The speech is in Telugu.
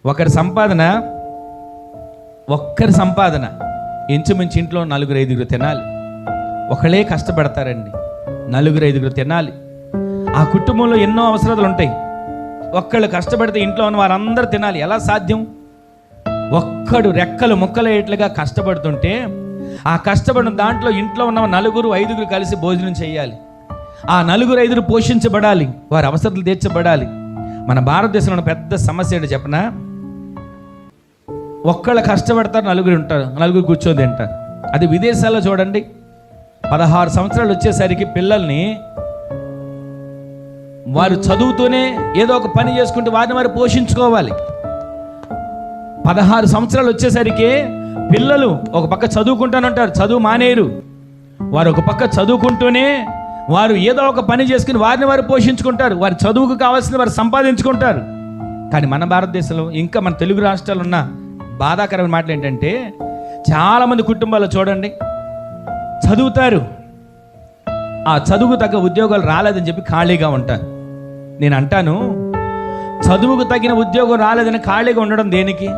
ఒక్కరి సంపాదన ఇంచుమించు ఇంట్లో 4-5 తినాలి. ఒకళ్ళే కష్టపడతారండి, 4-5 తినాలి. ఆ కుటుంబంలో ఎన్నో అవసరాలు ఉంటాయి. ఒక్కళ్ళు కష్టపడితే ఇంట్లో ఉన్న వారందరూ తినాలి. ఎలా సాధ్యం? ఒక్కడు రెక్కలు ముక్కలయ్యేట్లుగా కష్టపడుతుంటే ఆ కష్టపడిన దాంట్లో ఇంట్లో ఉన్న 4-5 కలిసి భోజనం చేయాలి. ఆ 4-5 పోషించబడాలి, వారి అవసరాలు తీర్చబడాలి. మన భారతదేశంలో ఉన్న పెద్ద సమస్య ఏంటో చెప్పనా? ఒక్కళ్ళు కష్టపడతారు, 4 ఉంటారు, 4 కూర్చొని తింటారు. అది విదేశాల్లో చూడండి, 16 సంవత్సరాలు వచ్చేసరికి పిల్లల్ని వారు చదువుతూనే ఏదో ఒక పని చేసుకుంటూ వారిని వారు పోషించుకోవాలి. 16 సంవత్సరాలు వచ్చేసరికి పిల్లలు ఒక పక్క చదువుకుంటానంటారు, చదువు మానేరు. వారు ఒక పక్క చదువుకుంటూనే వారు ఏదో ఒక పని చేసుకుని వారిని వారు పోషించుకుంటారు, వారి చదువుకు కావాల్సింది వారు సంపాదించుకుంటారు. కానీ మన భారతదేశంలో, ఇంకా మన తెలుగు రాష్ట్రాలు ఉన్న బాధాకరమైన మాటలు ఏంటంటే, చాలామంది కుటుంబాలు చూడండి, చదువుతారు, ఆ చదువుకు తగ్గ ఉద్యోగాలు రాలేదని చెప్పి ఖాళీగా ఉంటారు. నేను అంటాను, చదువుకు తగిన ఉద్యోగం రాలేదని ఖాళీగా ఉండడం దేనికి?